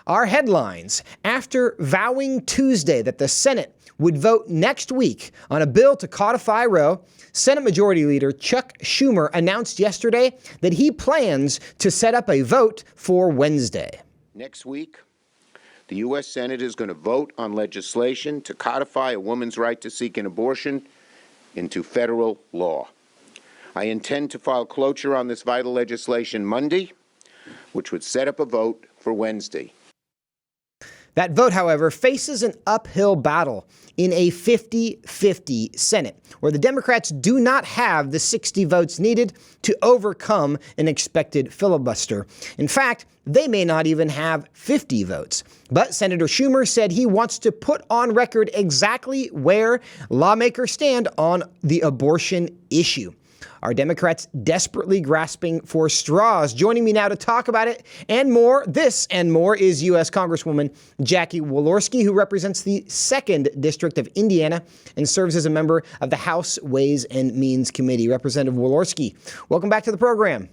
Our headlines: after vowing Tuesday that the Senate would vote next week on a bill to codify Roe, Senate Majority Leader Chuck Schumer announced yesterday that he plans to set up a vote for Wednesday. Next week, the U.S. Senate is going to vote on legislation to codify a woman's right to seek an abortion into federal law. I intend to file cloture on this vital legislation Monday, which would set up a vote for Wednesday. That vote, however, faces an uphill battle in a 50-50 Senate, where the Democrats do not have the 60 votes needed to overcome an expected filibuster. In fact, they may not even have 50 votes. But Senator Schumer said he wants to put on record exactly where lawmakers stand on the abortion issue. Are Democrats desperately grasping for straws? Joining me now to talk about it and more, this and more, is U.S. Congresswoman Jackie Walorski, who represents the 2nd District of Indiana and serves as a member of the House Ways and Means Committee. Representative Walorski, welcome back to the program.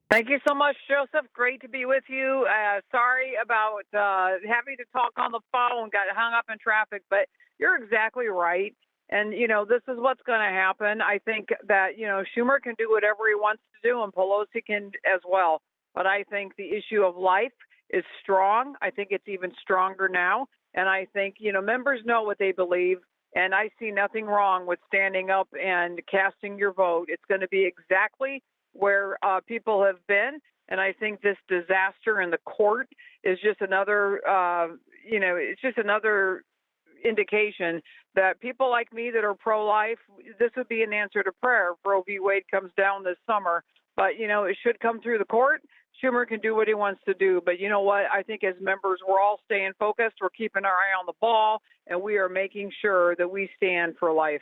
Thank you so much, Joseph. Great to be with you. Sorry about having to talk on the phone, got hung up in traffic, but you're exactly right. And, this is what's going to happen. I think that, Schumer can do whatever he wants to do and Pelosi can as well. But I think the issue of life is strong. I think it's even stronger now. And I think, members know what they believe. And I see nothing wrong with standing up and casting your vote. It's going to be exactly where people have been. And I think this disaster in the court is just another, it's just another indication that people like me that are pro-life, this would be an answer to prayer if Roe v. Wade comes down this summer. But, it should come through the court. Schumer can do what he wants to do. But you know what? I think as members, we're all staying focused. We're keeping our eye on the ball, and we are making sure that we stand for life.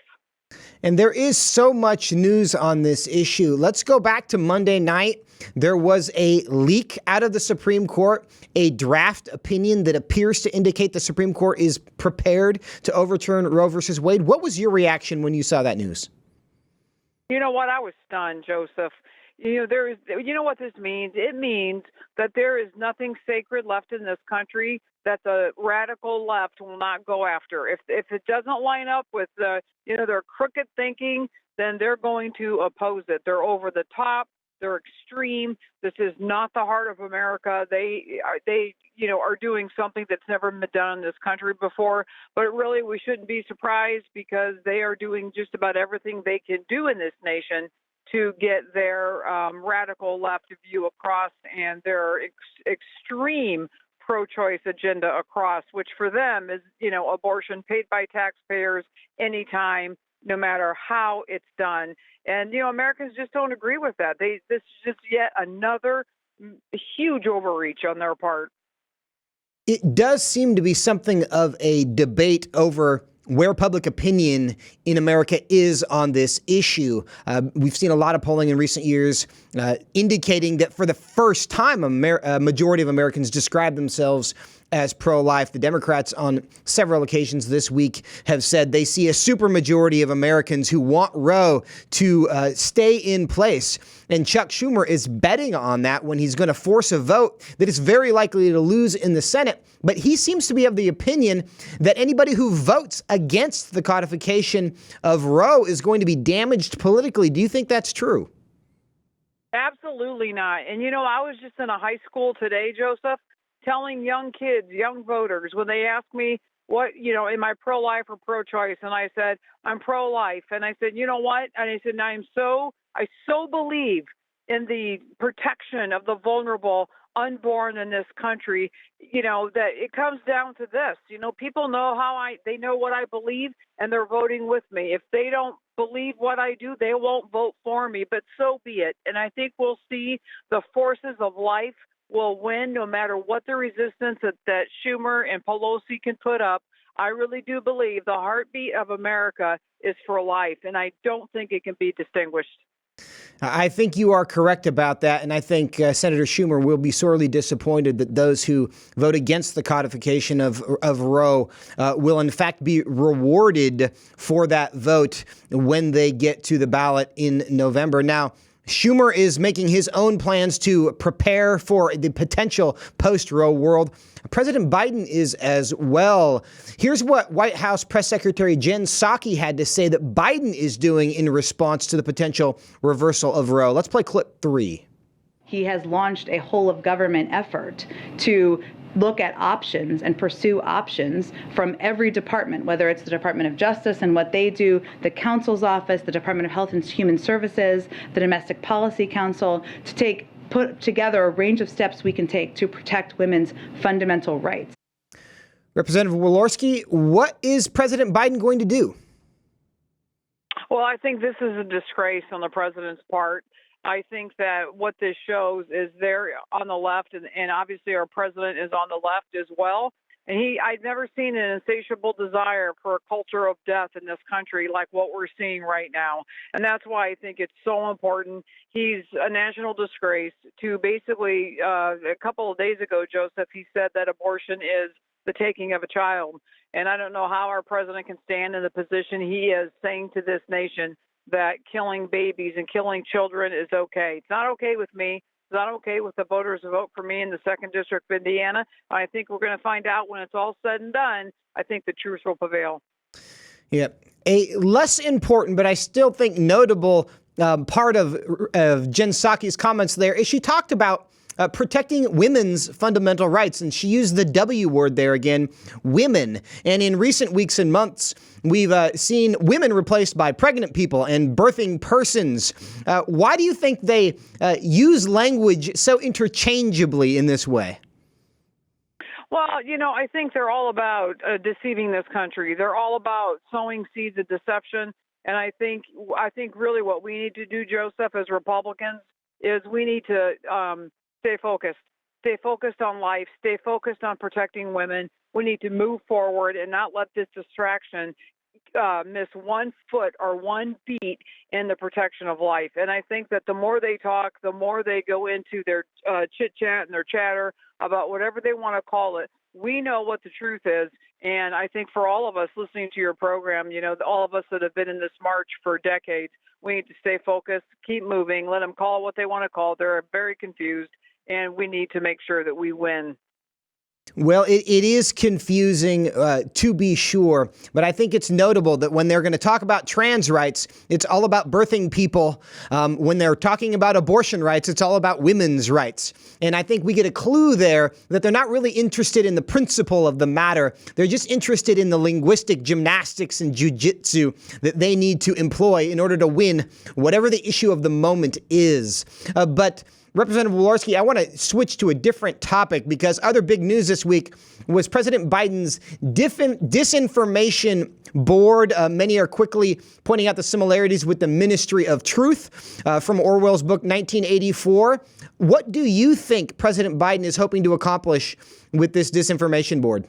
And there is so much news on this issue. Let's go back to Monday night. There was a leak out of the Supreme Court, a draft opinion that appears to indicate the Supreme Court is prepared to overturn Roe versus Wade. What was your reaction when you saw that news? You know what? I was stunned, Joseph. You know what this means? It means that there is nothing sacred left in this country that the radical left will not go after. If it doesn't line up with their crooked thinking, then they're going to oppose it. They're over the top. They're extreme. This is not the heart of America. They are doing something that's never been done in this country before. But really, we shouldn't be surprised because they are doing just about everything they can do in this nation to get their radical left view across and their extreme pro-choice agenda across, which for them is, abortion paid by taxpayers anytime, no matter how it's done. And, Americans just don't agree with that. This is just yet another huge overreach on their part. It does seem to be something of a debate over where public opinion in America is on this issue. We've seen a lot of polling in recent years indicating that for the first time, a majority of Americans describe themselves as pro-life. The Democrats on several occasions this week have said they see a supermajority of Americans who want Roe to stay in place. And Chuck Schumer is betting on that when he's going to force a vote that is very likely to lose in the Senate. But he seems to be of the opinion that anybody who votes against the codification of Roe is going to be damaged politically. Do you think that's true? Absolutely not. And, I was just in a high school today, Joseph, telling young kids, young voters, when they ask me what, am I pro-life or pro-choice? And I said, I'm pro-life. And I said, you know what? And I said, I so believe in the protection of the vulnerable unborn in this country, that it comes down to this. People know they know what I believe, and they're voting with me. If they don't believe what I do, they won't vote for me, but so be it. And I think we'll see the forces of life will win no matter what the resistance that Schumer and Pelosi can put up. I really do believe the heartbeat of America is for life, and I don't think it can be distinguished. I think you are correct about that, and I think Senator Schumer will be sorely disappointed that those who vote against the codification of Roe will in fact be rewarded for that vote when they get to the ballot in November. Now, Schumer is making his own plans to prepare for the potential post-Roe world. President Biden is as well. Here's what White House Press Secretary Jen Psaki had to say that Biden is doing in response to the potential reversal of Roe. Let's play clip 3. He has launched a whole of government effort to look at options and pursue options from every department, whether it's the Department of Justice and what they do, the counsel's office, the Department of Health and Human Services, the Domestic Policy Council, to put together a range of steps we can take to protect women's fundamental rights. Representative Walorski, what is President Biden going to do? Well, I think this is a disgrace on the president's part. I think that what this shows is they're on the left, and obviously our president is on the left as well. And I've never seen an insatiable desire for a culture of death in this country like what we're seeing right now. And that's why I think it's so important. He's a national disgrace to basically, a couple of days ago, Joseph, he said that abortion is the taking of a child. And I don't know how our president can stand in the position he is, saying to this nation that killing babies and killing children is okay. It's not okay with me. It's not okay with the voters who vote for me in the 2nd District of Indiana. I think we're going to find out when it's all said and done. I think the truth will prevail. Yeah. A less important, but I still think notable part of Jen Psaki's comments there is she talked about protecting women's fundamental rights. And she used the W word there again, women. And in recent weeks and months, we've seen women replaced by pregnant people and birthing persons. Why do you think they use language so interchangeably in this way? Well, I think they're all about deceiving this country. They're all about sowing seeds of deception. And I think really what we need to do, Joseph, as Republicans, is we need to stay focused on life, stay focused on protecting women. We need to move forward and not let this distraction miss 1 foot or 1 beat in the protection of life. And I think that the more they talk, the more they go into their chit chat and their chatter about whatever they want to call it. We know what the truth is. And I think for all of us listening to your program, all of us that have been in this march for decades, we need to stay focused, keep moving, let them call it what they want to call it. They're very confused, and we need to make sure that we win. Well, it is confusing, to be sure, but I think it's notable that when they're going to talk about trans rights, it's all about birthing people. When they're talking about abortion rights, it's all about women's rights. And I think we get a clue there that they're not really interested in the principle of the matter. They're just interested in the linguistic gymnastics and jujitsu that they need to employ in order to win whatever the issue of the moment is. But Representative Walorski, I want to switch to a different topic because other big news this week was President Biden's Disinformation board. Many are quickly pointing out the similarities with the Ministry of Truth from Orwell's book 1984. What do you think President Biden is hoping to accomplish with this Disinformation board?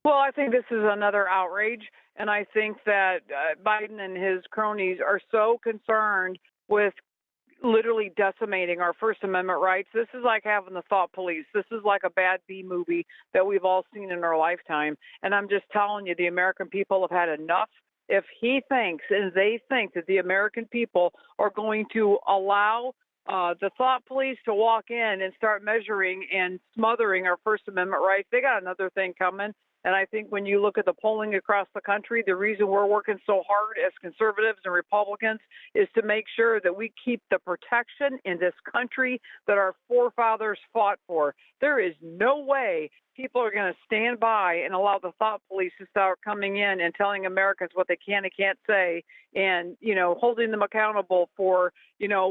Well, I think this is another outrage, and I think that Biden and his cronies are so concerned with literally decimating our First Amendment rights. This is like having the thought police. This is like a bad B movie that we've all seen in our lifetime. And I'm just telling you, the American people have had enough. If he thinks and they think that the American people are going to allow the thought police to walk in and start measuring and smothering our First Amendment rights, they got another thing coming. And I think when you look at the polling across the country, the reason we're working so hard as conservatives and Republicans is to make sure that we keep the protection in this country that our forefathers fought for. There is no way people are going to stand by and allow the thought police to start coming in and telling Americans what they can and can't say and, holding them accountable for,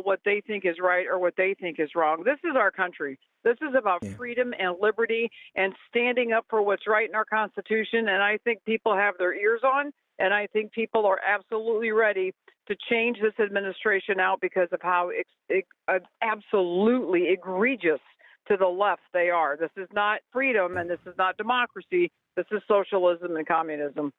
what they think is right or what they think is wrong. This is our country. This is about freedom and liberty and standing up for what's right in our Constitution. And I think people have their ears on, and I think people are absolutely ready to change this administration out because of how absolutely egregious to the left they are. This is not freedom and this is not democracy. This is socialism and communism.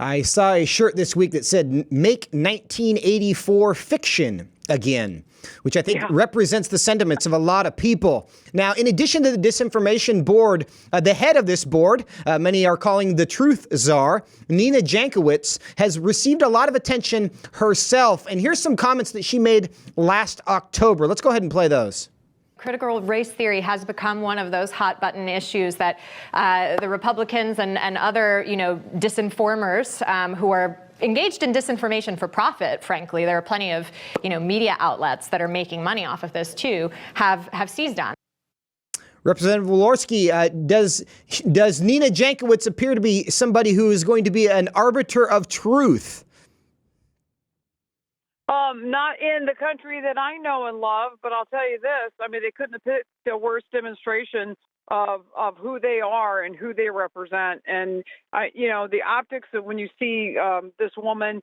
I saw a shirt this week that said, "Make 1984 fiction again," which I think represents the sentiments of a lot of people. Now, in addition to the Disinformation Board, the head of this board, many are calling the Truth Czar, Nina Jankowicz, has received a lot of attention herself. And here's some comments that she made last October. Let's go ahead and play those. Critical race theory has become one of those hot button issues that the Republicans and other, disinformers who are engaged in disinformation for profit, frankly, there are plenty of, media outlets that are making money off of this too, have seized on. Representative Walorski, does Nina Jankowicz appear to be somebody who is going to be an arbiter of truth? Not in the country that I know and love, but I'll tell you this. I mean, they couldn't have picked a worse demonstration of who they are and who they represent. And, the optics of when you see this woman,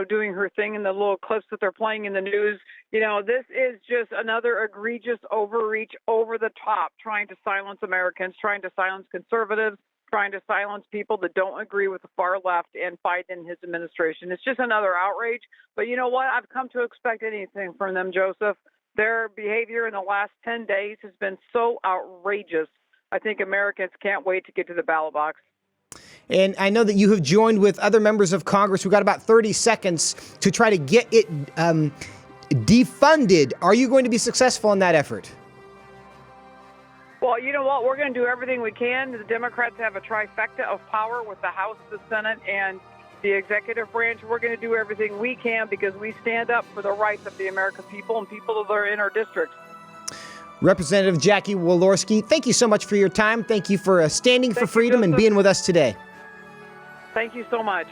doing her thing in the little clips that they're playing in the news, this is just another egregious overreach over the top, trying to silence Americans, trying to silence conservatives, trying to silence people that don't agree with the far left and Biden and his administration. It's just another outrage. But you know what? I've come to expect anything from them, Joseph. Their behavior in the last 10 days has been so outrageous. I think Americans can't wait to get to the ballot box. And I know that you have joined with other members of Congress. We've got about 30 seconds to try to get it defunded. Are you going to be successful in that effort? Well, you know what? We're going to do everything we can. The Democrats have a trifecta of power with the House, the Senate, and the executive branch. We're going to do everything we can because we stand up for the rights of the American people and people that are in our districts. Representative Jackie Walorski, thank you so much for your time. Thank you for standing for freedom and being with us today. Thank you so much.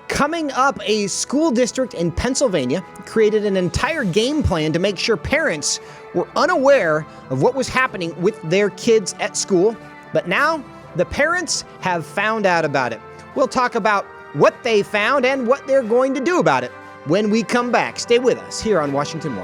Coming up, a school district in Pennsylvania created an entire game plan to make sure parents were unaware of what was happening with their kids at school. But now the parents have found out about it. We'll talk about what they found and what they're going to do about it when we come back. Stay with us here on Washington Watch.